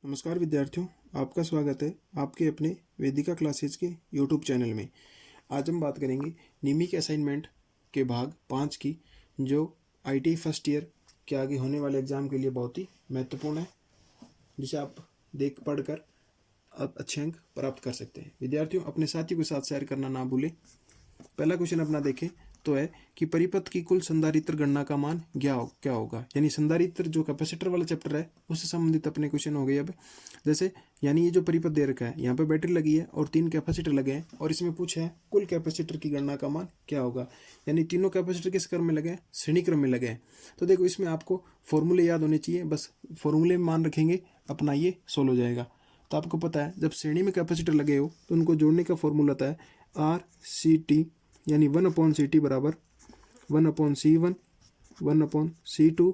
नमस्कार विद्यार्थियों, आपका स्वागत है आपके अपने वेदिका क्लासेज के यूट्यूब चैनल में। आज हम बात करेंगे नियमित असाइनमेंट के भाग 5 की, जो आईटीआई फर्स्ट ईयर के आगे होने वाले एग्जाम के लिए बहुत ही महत्वपूर्ण है, जिसे आप देख पढ़कर आप अच्छे अंक प्राप्त कर सकते हैं। विद्यार्थियों, अपने साथियों के साथ शेयर करना ना भूलें। पहला क्वेश्चन अपना देखें तो है कि परिपथ की कुल संधारित्र गणना का मान क्या होगा। यानी संधारित्र जो कैपेसिटर वाला चैप्टर है उससे संबंधित अपने क्वेश्चन हो गए। अब जैसे यानी ये जो परिपथ दे रखा है, यहाँ पे बैटरी लगी है और 3 कैपेसिटर लगे हैं और इसमें पूछा है कुल कैपेसिटर की गणना का मान क्या होगा। यानी तीनों कैपेसिटर किस क्रम में लगे हैं? श्रेणी क्रम में लगे हैं। तो देखो, इसमें आपको फॉर्मूले याद होने चाहिए, बस फॉर्मूले में मान रखेंगे अपना ये सोल्व हो जाएगा। तो आपको पता है जब श्रेणी में कैपेसिटर लगे हो तो उनको जोड़ने का फॉर्मूला होता है RCT, यानी 1/CT बराबर 1/C1 1/C2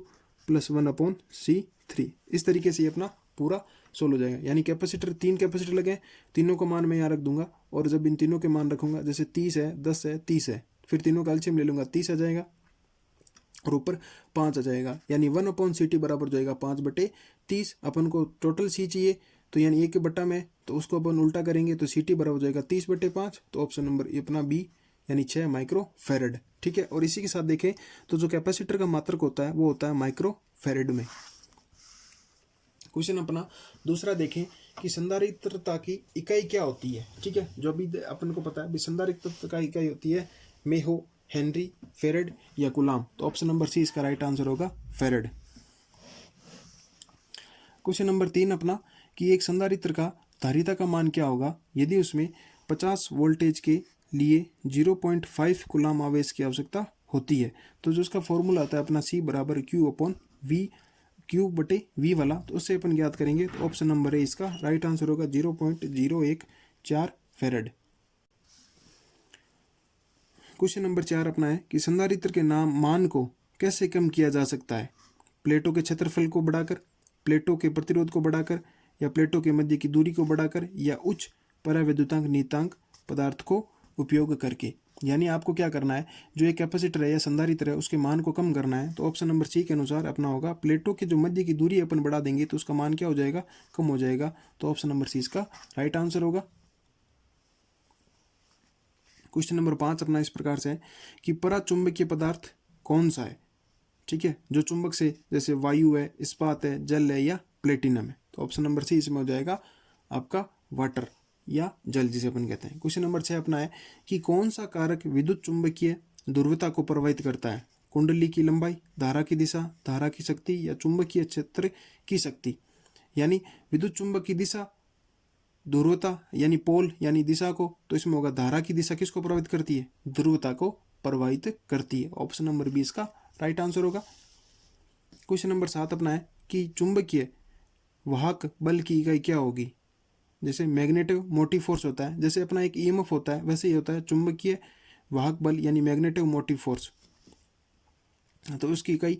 प्लस 1/C3। इस तरीके से ये अपना पूरा सोल्व हो जाएगा। यानी कैपेसिटर 3 कैपेसिटर लगे हैं, तीनों का मान मैं यहाँ रख दूंगा और जब इन तीनों के मान रखूंगा, जैसे 30 है, 10 है, 30 है, फिर तीनों का एलसीएम ले लूंगा, 30 आ जाएगा और ऊपर 5 आ जाएगा। यानी 1/CT बराबर हो जाएगा 5/30। अपन को टोटल सी चाहिए, तो यानी 1 के बट्टा में, तो उसको अपन उल्टा करेंगे तो CT बराबर हो जाएगा 30/5। तो ऑप्शन नंबर अपना बी, यानी 6 माइक्रो फैरड। ठीक है। और इसी के साथ देखें तो जो कैपेसिटर का मात्रक होता है वो होता है माइक्रो फैरड में। क्वेश्चन अपना दूसरा देखें कि संधारित्रता की इकाई क्या होती है। ठीक है, जो अभी अपन को पता है संधारित्रता का इकाई होती है मेहो, हेनरी, फैरड या कूलाम। तो ऑप्शन नंबर सी इसका राइट आंसर होगा फैरड। क्वेश्चन नंबर 3 अपना कि एक संधारित्र का धारिता का मान क्या होगा यदि उसमें 50 वोल्टेज के लिए 0.5 कूलाम आवेश की आवश्यकता होती है। तो जो उसका फॉर्मूला आता है अपना C बराबर Q/V वाला, तो उससे अपन ज्ञात करेंगे। तो ऑप्शन नंबर ए इसका राइट आंसर होगा 0.014 फैरड। क्वेश्चन नंबर 4 अपना है कि संधारित्र के मान को कैसे कम किया जा सकता है। प्लेटों के क्षेत्रफल को बढ़ाकर, प्लेटों के प्रतिरोध को बढ़ाकर, या प्लेटों के मध्य की दूरी को बढ़ाकर, या उच्च परावैद्युतांक नियतांक पदार्थ को उपयोग करके। यानी आपको क्या करना है, जो एक कैपेसिटर है या संधारित्र है उसके मान को कम करना है। तो ऑप्शन नंबर सी के अनुसार अपना होगा प्लेटों के जो मध्य की दूरी अपन बढ़ा देंगे तो उसका मान क्या हो जाएगा? कम हो जाएगा। तो ऑप्शन नंबर सी इसका राइट आंसर होगा। क्वेश्चन नंबर 5 अपना इस प्रकार से है कि पराचुंबकीय पदार्थ कौन सा है। ठीक है, जो चुंबक से, जैसे वायु है, इस्पात है, जल है या प्लेटिनम है। तो ऑप्शन नंबर सी इसमें हो जाएगा आपका वाटर या जल, जिसे अपन कहते हैं। क्वेश्चन नंबर 6 अपना है कि कौन सा कारक विद्युत चुंबकीय ध्रुवता को प्रभावित करता है। कुंडली की लंबाई, धारा की दिशा, धारा की शक्ति या चुंबकीय क्षेत्र की शक्ति। यानी विद्युत चुंबक की दिशा, ध्रुवता यानी पोल यानी दिशा को, तो इसमें होगा धारा की दिशा किसको प्रभावित करती है? ध्रुवता को प्रभावित करती है। ऑप्शन नंबर बी इसका राइट आंसर होगा। क्वेश्चन नंबर 7 अपना है कि चुंबकीय वाहक बल की इकाई क्या होगी। जैसे मैग्नेटिव मोटिव फोर्स होता है, जैसे अपना एक EMF होता है, वैसे ही होता है चुंबकीय वाहक बल यानी मैग्नेटिव मोटिव फोर्स। तो उसकी इकाई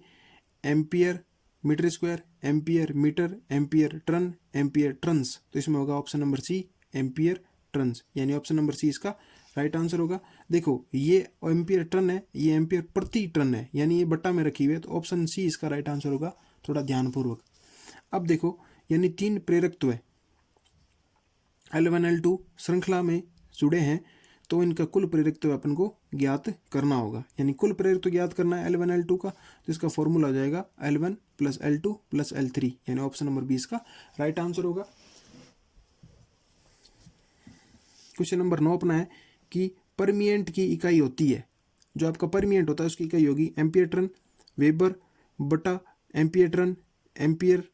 ampere metre square, ampere metre, ampere turn, ampere turns. तो इसमें होगा option number C ampere turns, यानी ऑप्शन नंबर सी इसका राइट आंसर होगा। देखो, ये एम्पियर टर्न है, ये एम्पियर प्रति टर्न है, यानी ये बट्टा में रखी हुई है। तो ऑप्शन सी इसका राइट आंसर होगा। थोड़ा ध्यानपूर्वक अब देखो, यानी 3 प्रेरकत्व है L1 L2 श्रृंखला में जुड़े हैं, तो इनका कुल प्रेरकत्व अपन को ज्ञात करना होगा। यानी कुल प्रेरकत्व ज्ञात करना है L1 L2 का, तो इसका फॉर्मूला हो जाएगा L1 + L2 + L3, यानी ऑप्शन नंबर 20 का राइट आंसर होगा। क्वेश्चन नंबर 9 अपना है कि परमिएंट की इकाई होती है, जो आपका परमिएंट होता है उसकी इकाई होगी एम्पियर टर्न वेबर बटा एम्पियर टर्न, एम्पियर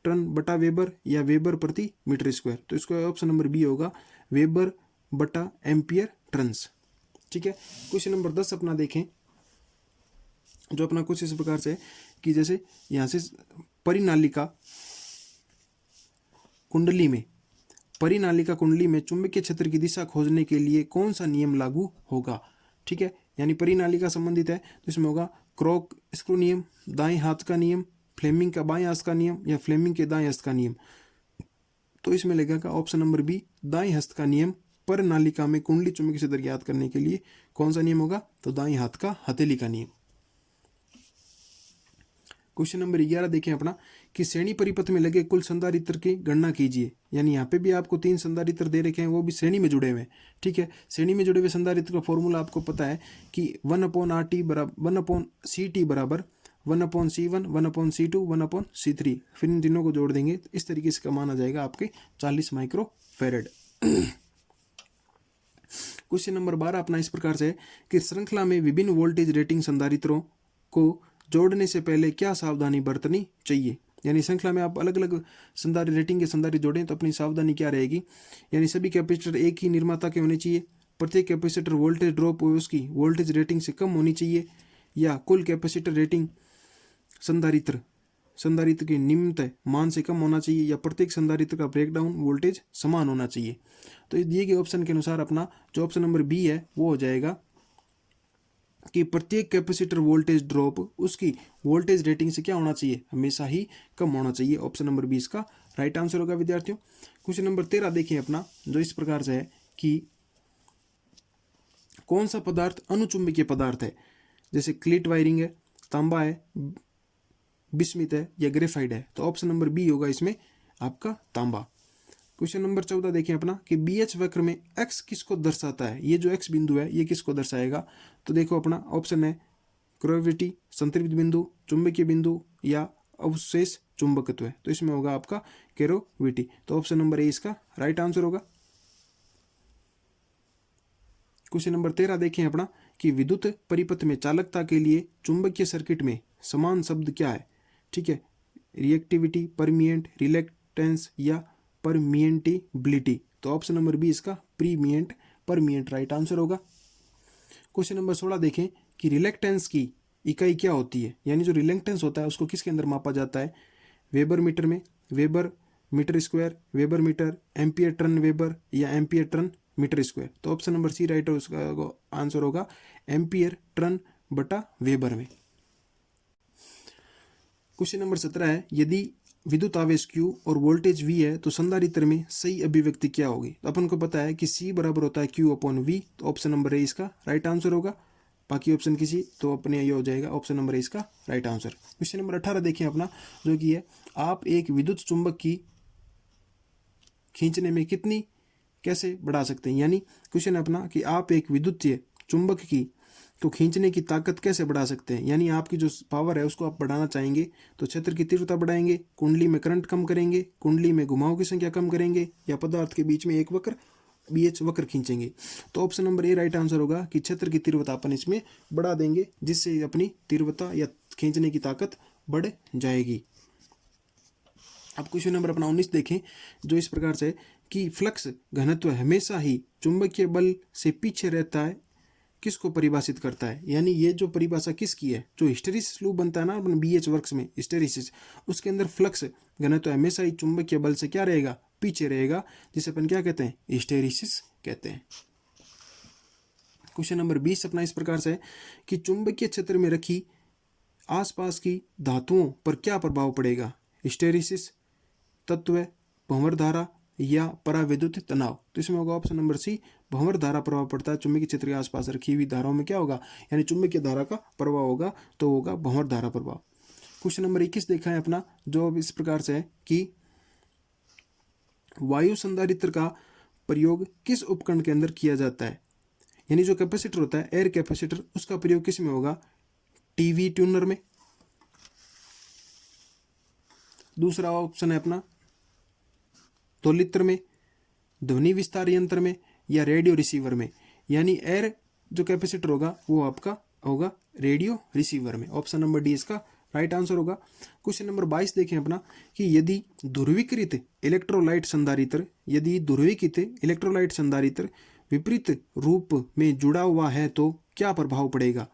टर्न बटा वेबर या वेबर प्रति मीटर स्क्वायर। तो इसका ऑप्शन नंबर बी होगा वेबर बटा एम्पियर टर्न्स। ठीक है। क्वेश्चन नंबर 10 अपना देखें, जो अपना कुछ इस प्रकार से है कि जैसे यहां से परिनालिका कुंडली में चुंबकीय क्षेत्र की दिशा खोजने के लिए कौन सा नियम लागू होगा। ठीक है, यानी परिनालिका संबंधित है, तो इसमें होगा क्रॉक स्क्रू नियम, दाएं हाथ का नियम, फ्लेमिंग का बाएं हस्त का नियम या फ्लेमिंग के दाएं हस्त का नियम। तो इसमें लगेगा ऑप्शन नंबर बी दाएं हस्त का नियम। पर नालिका में कुंडली चुंबकीय क्षेत्र ज्ञात करने के लिए कौन सा नियम होगा? तो दाएं हाथ का हथेली का नियम। क्वेश्चन नंबर 11 देखें अपना कि श्रेणी परिपथ में लगे कुल संधारित्र की गणना कीजिए। यानी यहाँ पे भी आपको 3 संधारित्र दे रखे हैं, वो भी श्रेणी में जुड़े हुए हैं। ठीक है, श्रेणी में जुड़े हुए संधारित्र का फॉर्मूला आपको पता है कि 1/RT बराबर 1/CT बराबर 1/C1 1/C2 1/C3। फिर इन तीनों को जोड़ देंगे, इस तरीके से का मान आ जाएगा आपके 40 माइक्रोफेरेड। क्वेश्चन नंबर 12 अपना इस प्रकार से है कि श्रृंखला में विभिन्न वोल्टेज रेटिंग संधारित्रों को जोड़ने से पहले क्या सावधानी बरतनी चाहिए। यानी श्रृंखला में आप अलग अलग संधारित्र रेटिंग के संधारित्र जोड़ें तो अपनी सावधानी क्या रहेगी। यानी सभी कैपेसिटर एक ही निर्माता के होने चाहिए, प्रत्येक कैपेसिटर वोल्टेज ड्रॉप उसकी वोल्टेज रेटिंग से कम होनी चाहिए, या कुल कैपेसिटर रेटिंग संधारित्र के निम्नतम मान से कम होना चाहिए, या प्रत्येक संधारित्र का ब्रेकडाउन वोल्टेज समान होना चाहिए। तो इस दिए गए ऑप्शन के अनुसार अपना जो ऑप्शन नंबर बी है वो हो जाएगा कि प्रत्येक कैपेसिटर वोल्टेज ड्रॉप उसकी वोल्टेज रेटिंग से क्या होना चाहिए, हमेशा ही कम होना चाहिए। ऑप्शन नंबर 20 का राइट आंसर होगा विद्यार्थियों। क्वेश्चन नंबर 13 देखिए अपना, जो इस प्रकार से है कि कौन सा पदार्थ अनुचुंबकीय पदार्थ है। जैसे क्लीट वायरिंग है, तांबा है, बिस्मिथ है या ग्रेफाइट है। तो ऑप्शन नंबर बी होगा इसमें आपका तांबा। क्वेश्चन नंबर 14 देखें अपना कि BH वक्र में x किसको दर्शाता है। ये जो x बिंदु है ये किसको दर्शाएगा। तो देखो अपना ऑप्शन है क्रोविटी, संतृप्त बिंदु, चुंबकीय बिंदु या अवशेष चुंबकत्व है। तो इसमें होगा आपका केरोविटी। तो ऑप्शन नंबर ए इसका राइट आंसर होगा। क्वेश्चन नंबर 13 देखें अपना कि विद्युत परिपथ में चालकता के लिए चुंबकीय सर्किट में समान शब्द क्या है। ठीक है, रिएक्टिविटी, परमिएंट, रिलेक्टेंस या परमिएंटिबिलिटी। तो ऑप्शन नंबर बी इसका परमिएंट राइट आंसर होगा। क्वेश्चन नंबर 16 देखें कि रिलेक्टेंस की इकाई क्या होती है। यानी जो रिलेक्टेंस होता है उसको किसके अंदर मापा जाता है। वेबर मीटर में, weber metre square, weber metre, ampere turn weber या एम्पियर टर्न मीटर स्क्वायर। तो ऑप्शन नंबर सी राइट उसका आंसर होगा एम्पियर टर्न बटा वेबर में। क्वेश्चन नंबर 17 है यदि विद्युत आवेश Q और वोल्टेज V है तो संधारित्र में सही अभिव्यक्ति क्या होगी। तो अपन को पता है कि C बराबर होता है Q/V। तो ऑप्शन नंबर ए इसका राइट आंसर होगा। बाकी ऑप्शन किसी तो अपने ये हो जाएगा ऑप्शन नंबर ए इसका राइट आंसर। क्वेश्चन नंबर 18 देखें अपना, जो कि है आप एक विद्युत चुंबक की खींचने में कितनी कैसे बढ़ा सकते हैं। यानी क्वेश्चन अपना कि आप एक विद्युत चुंबक की तो खींचने की ताकत कैसे बढ़ा सकते हैं। यानी आपकी जो पावर है उसको आप बढ़ाना चाहेंगे तो क्षेत्र की तीव्रता बढ़ाएंगे, कुंडली में करंट कम करेंगे, कुंडली में घुमाव की संख्या कम करेंगे, या पदार्थ के बीच में एक वक्र BH वक्र खींचेंगे। तो option number A right answer होगा कि क्षेत्र की तीव्रता अपन इसमें बढ़ा देंगे, जिससे अपनी तीव्रता या खींचने की ताकत बढ़ जाएगी। अब क्वेश्चन नंबर अपना 19 देखें, जो इस प्रकार से कि फ्लक्स घनत्व हमेशा ही चुंबकीय बल से पीछे रहता है किसको परिभाषित करता है। यानी ये जो परिभाषा किसकी है, जो हिस्टेरिसिस लूप बनता है ना अपन BH वर्क्स में हिस्टेरिसिस, उसके अंदर फ्लक्स घनत्व हमेशा ही चुंबकीय बल से क्या रहेगा, पीछे रहेगा, जिसे अपन क्या कहते हैं, हिस्टेरिसिस कहते हैं। क्वेश्चन नंबर 20 अपना इस प्रकार से है कि चुंबकीय क्षेत्र में रखी आसपास की धातुओं पर क्या प्रभाव पड़ेगा। हिस्टेरिसिस, तत्व, भंवर धारा या पराविद्युत तनाव। तो इसमें होगा ऑप्शन नंबर सी, भंवर धारा प्रभाव पड़ता है चुंबकीय क्षेत्र के आसपास रखी हुई धाराओं में क्या होगा, यानी चुंबकीय धारा का प्रभाव होगा, तो होगा भंवर धारा प्रभाव। क्वेश्चन नंबर 21 देखा है अपना, जो अब इस प्रकार से है कि वायु संधारित्र का प्रयोग किस उपकरण के अंदर किया जाता है। यानी जो कैपेसिटर होता है एयर कैपेसिटर, उसका प्रयोग किस में होगा, टीवी ट्यूनर में। दूसरा ऑप्शन है अपना तोलित्र में, ध्वनि विस्तार यंत्र में या रेडियो रिसीवर में। यानी एयर जो कैपेसिटर होगा वो आपका होगा रेडियो रिसीवर में। ऑप्शन नंबर डी इसका राइट आंसर होगा। क्वेश्चन नंबर 22 देखें अपना कि यदि ध्रुवीकृत इलेक्ट्रोलाइट संधारित्र विपरीत रूप में जुड़ा हुआ है तो क्या प्रभाव पड़ेगा।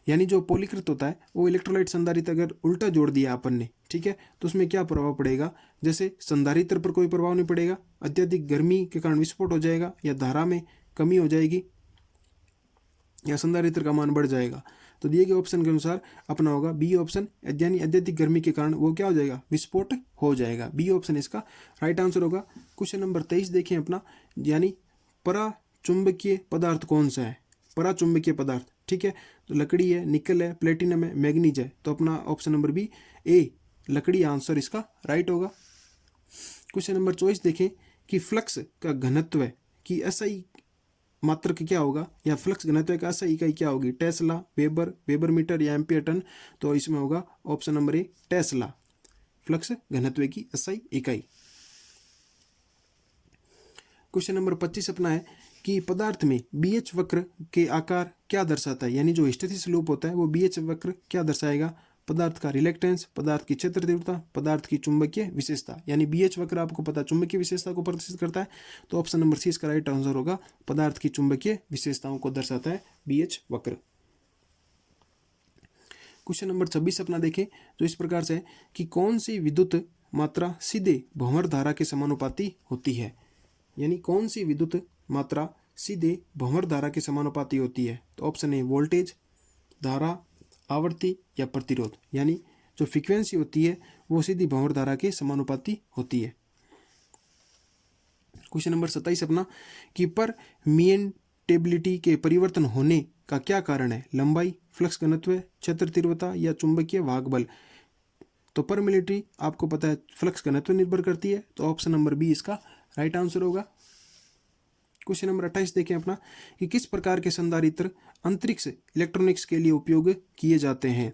यानी जो पोलीकृत होता है वो इलेक्ट्रोलाइट संधारित्र अगर उल्टा जोड़ दिया अपन ने, ठीक है, तो उसमें क्या प्रभाव पड़ेगा। जैसे संधारित्र पर कोई प्रभाव नहीं पड़ेगा, अत्यधिक गर्मी के कारण विस्फोट हो जाएगा, या धारा में कमी हो जाएगी, या संधारित्र का मान बढ़ जाएगा। तो दिए गए ऑप्शन के अनुसार अपना होगा बी ऑप्शन, यानी अत्यधिक गर्मी के कारण वो क्या हो जाएगा, विस्फोट हो जाएगा। बी ऑप्शन इसका राइट आंसर होगा। क्वेश्चन नंबर 23 देखें अपना, यानी पराचुंबकीय पदार्थ कौन सा है। पराचुंबकीय पदार्थ, ठीक है, तो लकड़ी है, निकल है, प्लेटिनम है, मैग्नीज है। तो अपना ऑप्शन नंबर बी ए लकड़ी आंसर इसका राइट होगा। क्वेश्चन नंबर 24 देखें कि फ्लक्स का घनत्व की एसआई मात्रक क्या होगा, या फ्लक्स घनत्व का एसआई इकाई क्या होगी, टेस्ला, वेबर, वेबर मीटर या एम्पियर टन। तो इसमें होगा option number A Tesla, flux घनत्व की एसआई इकाई। क्वेश्चन नंबर 25 अपना है कि पदार्थ में बीएच वक्र के आकार क्या दर्शाता है, यानी जो हिस्टैरिसीस लूप होता है वो बीएच वक्र क्या दर्शाएगा, पदार्थ का रिलेक्टेंस, पदार्थ की क्षेत्र तीव्रता, पदार्थ की चुंबकीय विशेषता। यानी बीएच वक्र आपको पता चुंबकीय विशेषता को प्रदर्शित करता है, तो ऑप्शन नंबर सी इसका राइट आंसर होगा, पदार्थ की चुंबकीय विशेषताओं को दर्शाता है बीएच वक्र। क्वेश्चन नंबर 26 अपना देखें जो इस प्रकार से है कि कौन सी विद्युत मात्रा सीधे भंवर धारा के समानुपाती होती है, यानी कौन सी विद्युत मात्रा सीधे भंवर धारा के समानुपाती होती है। तो ऑप्शन ए वोल्टेज, धारा, आवर्ती या प्रतिरोध। यानी जो फ्रीक्वेंसी होती है वो सीधी भंवर धारा के समानुपाती होती है। क्वेश्चन नंबर 27 अपना कि परमिएबिलिटी के परिवर्तन होने का क्या कारण है, लंबाई, फ्लक्स घनत्व, क्षेत्र तीव्रता या चुंबकीय वाहक बल। तो परमिएबिलिटी आपको पता है फ्लक्स घनत्व निर्भर करती है, तो ऑप्शन नंबर बी इसका राइट आंसर होगा। क्वेश्चन नंबर 28 देखें अपना कि किस प्रकार के संधारित्र अंतरिक्ष इलेक्ट्रॉनिक्स के लिए उपयोग किए जाते हैं,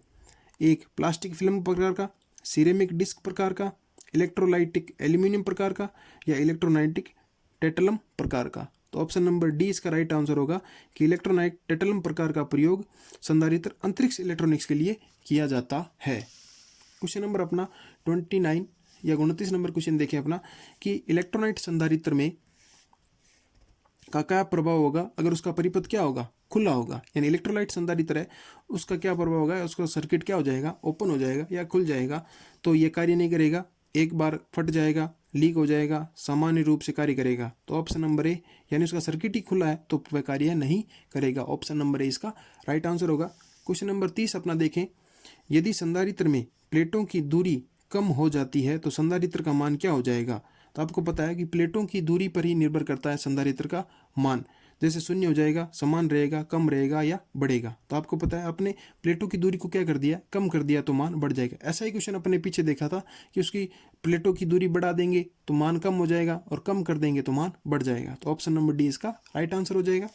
एक प्लास्टिक फिल्म प्रकार का, सिरेमिक डिस्क प्रकार का, इलेक्ट्रोलाइटिक एल्यूमिनियम प्रकार का या इलेक्ट्रोनाइटिक टेटलम प्रकार का। तो ऑप्शन नंबर डी इसका राइट आंसर होगा कि इलेक्ट्रोनाइट टेटलम प्रकार का प्रयोग संधारित्र अंतरिक्ष इलेक्ट्रॉनिक्स के लिए किया जाता है। क्वेश्चन नंबर अपना 29 या 29 नंबर क्वेश्चन देखें अपना कि इलेक्ट्रोनाइट संधारित्र में का क्या प्रभाव होगा अगर उसका परिपथ क्या होगा, खुला होगा। यानी इलेक्ट्रोलाइट संधारित्र है उसका क्या प्रभाव होगा, उसका सर्किट क्या हो जाएगा, ओपन हो जाएगा या खुल जाएगा। तो ये कार्य नहीं करेगा, एक बार फट जाएगा, लीक हो जाएगा, सामान्य रूप से कार्य करेगा। तो ऑप्शन नंबर ए, यानी उसका सर्किट ही खुला है तो वह कार्य नहीं करेगा। ऑप्शन नंबर ए इसका राइट आंसर होगा। क्वेश्चन नंबर 30 अपना देखें, यदि संधारित्र में प्लेटों की दूरी कम हो जाती है तो संधारित्र का मान क्या हो जाएगा। तो आपको पता है कि प्लेटों की दूरी पर ही निर्भर करता है संधारित्र का मान, जैसे शून्य हो जाएगा, समान रहेगा, कम रहेगा या बढ़ेगा। तो आपको पता है अपने प्लेटों की दूरी को क्या कर दिया, कम कर दिया तो मान बढ़ जाएगा। ऐसा ही क्वेश्चन अपने पीछे देखा था कि उसकी प्लेटों की दूरी बढ़ा देंगे तो मान कम हो जाएगा और कम कर देंगे तो मान बढ़ जाएगा। तो ऑप्शन नंबर डी इसका राइट आंसर हो जाएगा।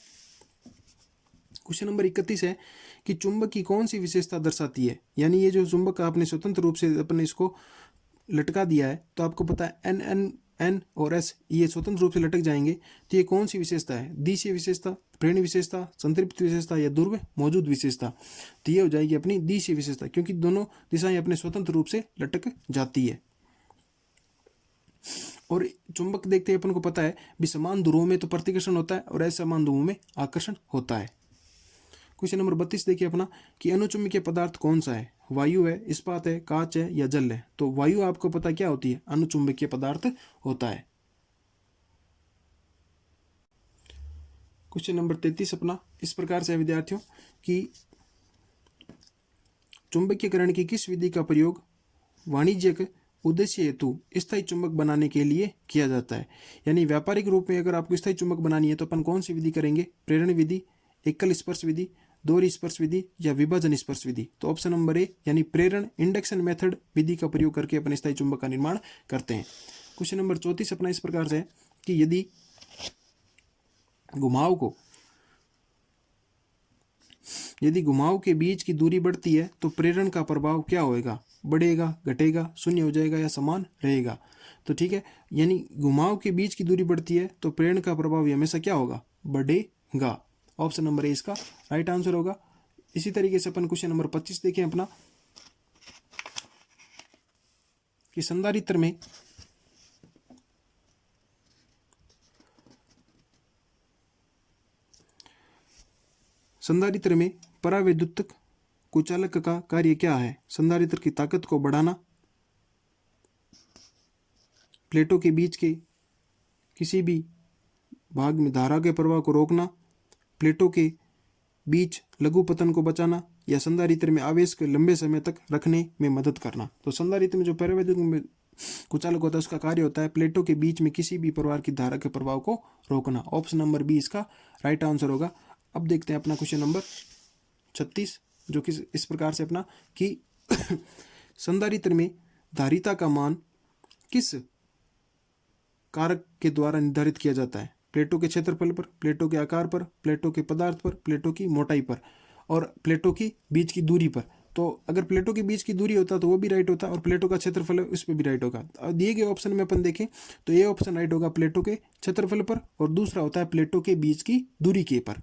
क्वेश्चन नंबर 31 है कि चुंबक की कौन सी विशेषता दर्शाती है, यानी ये जो चुंबक आपने स्वतंत्र रूप से अपने इसको लटका दिया है तो आपको पता है एन और एस ये स्वतंत्र रूप से लटक जाएंगे, तो ये कौन सी विशेषता है, दिशीय विशेषता, प्रेरण विशेषता, संतृप्त विशेषता या ध्रुव मौजूद विशेषता। तो ये हो जाएगी अपनी दिशीय विशेषता, क्योंकि दोनों दिशाएं अपने स्वतंत्र रूप से लटक जाती है। और चुंबक देखते हैं अपन को पता है भी समान ध्रुवों में तो प्रतिकर्षण होता है और असमान ध्रुवों में आकर्षण होता है। क्वेश्चन नंबर 32 देखिए अपना कि अनुचुंबकीय पदार्थ कौन सा है, वायु है, इस्पात है, कांच है या जल है। तो वायु आपको पता क्या होती है, अनुचुंबकीय पदार्थ होता है। क्वेश्चन नंबर 33 अपना इस प्रकार से है विद्यार्थियों कि चुंबकीयकरण की किस विधि का प्रयोग वाणिज्यिक उद्देश्य हेतु स्थायी चुंबक बनाने के लिए किया जाता है। यानी व्यापारिक रूप में अगर आपको स्थायी चुंबक बनानी है तो अपन कौन सी विधि करेंगे, प्रेरण विधि, एकल स्पर्श विधि, दोहरी स्पर्श विधि या विभाजन स्पर्श विधि। तो ऑप्शन नंबर ए यानी प्रेरण इंडक्शन मेथड विधि का प्रयोग करके अपने स्थायी चुंबक का निर्माण करते हैं। क्वेश्चन नंबर 34 अपना इस प्रकार से है कि यदि घुमाव के बीच की दूरी बढ़ती है तो प्रेरण का प्रभाव क्या होएगा, बढ़ेगा, घटेगा, शून्य हो जाएगा या समान रहेगा। तो ठीक है, यानी घुमाव के बीच की दूरी बढ़ती है तो प्रेरण का प्रभाव हमेशा क्या होगा, बढ़ेगा। ऑप्शन नंबर ए इसका राइट आंसर होगा। इसी तरीके से अपन क्वेश्चन नंबर 25 देखें अपना कि संधारित्र में परावैद्युतिक कुचालक का कार्य क्या है, संधारित्र की ताकत को बढ़ाना, प्लेटों के बीच के किसी भी भाग में धारा के प्रवाह को रोकना, प्लेटों के बीच लघु पतन को बचाना या संधारित्र में आवेश को लंबे समय तक रखने में मदद करना। तो संधारित्र में जो परावैद्युतिक कुचालक होता है उसका कार्य होता है प्लेटों के बीच में किसी भी प्रकार की धारा के प्रभाव को रोकना। ऑप्शन नंबर बी इसका राइट आंसर होगा। अब देखते हैं अपना क्वेश्चन नंबर 36 जो कि इस प्रकार से अपना कि संधारित्र में धारिता का मान किस कारक के द्वारा निर्धारित किया जाता है? प्लेटों के क्षेत्रफल पर, प्लेटों के आकार पर, प्लेटों के पदार्थ पर, प्लेटों की मोटाई पर और प्लेटों की बीच की दूरी पर। तो अगर प्लेटों के बीच की दूरी होता तो वो भी राइट होता और प्लेटों का क्षेत्रफल है उस पर भी राइट होगा। अब दिए गए ऑप्शन में अपन देखें तो ये ऑप्शन राइट होगा प्लेटों के क्षेत्रफल पर और दूसरा होता है प्लेटों के बीच की दूरी के पर।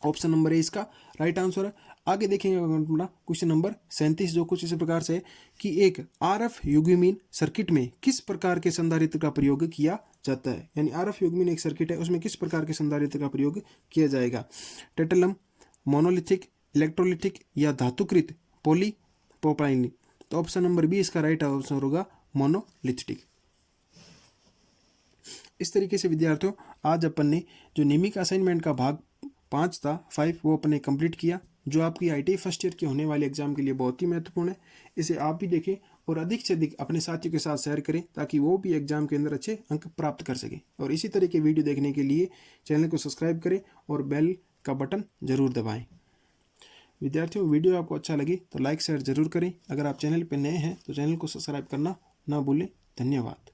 ऑप्शन नंबर ए इसका राइट आंसर है। आगे देखेंगे अपना क्वेश्चन नंबर 37 जो कुछ इस प्रकार से है कि एक आरएफ युग्मीन सर्किट में किस प्रकार के संधारित्र का प्रयोग किया जाता है। यानी आरएफ युग्मीन एक सर्किट है, उसमें किस प्रकार के संधारित्र का प्रयोग किया जाएगा? टेटलम, मोनोलिथिक, इलेक्ट्रोलिथिक या धातुकृत पॉलीप्रोपाइलीन। तो ऑप्शन नंबर बी इसका राइट आंसर होगा मोनोलिथिक। इस तरीके से विद्यार्थियों आज अपन ने जो नियमित असाइनमेंट का भाग 5 था 5 वो अपने कंप्लीट किया, जो आपकी आईटीआई फर्स्ट ईयर के होने वाले एग्जाम के लिए बहुत ही महत्वपूर्ण है। इसे आप भी देखें और अधिक से अधिक अपने साथियों के साथ शेयर करें ताकि वो भी एग्जाम के अंदर अच्छे अंक प्राप्त कर सकें। और इसी तरह के वीडियो देखने के लिए चैनल को सब्सक्राइब करें और बेल का बटन जरूर दबाएं। विद्यार्थियों वीडियो आपको अच्छा लगे तो लाइक शेयर जरूर करें। अगर आप चैनल पर नए हैं तो चैनल को सब्सक्राइब करना ना भूलें। धन्यवाद।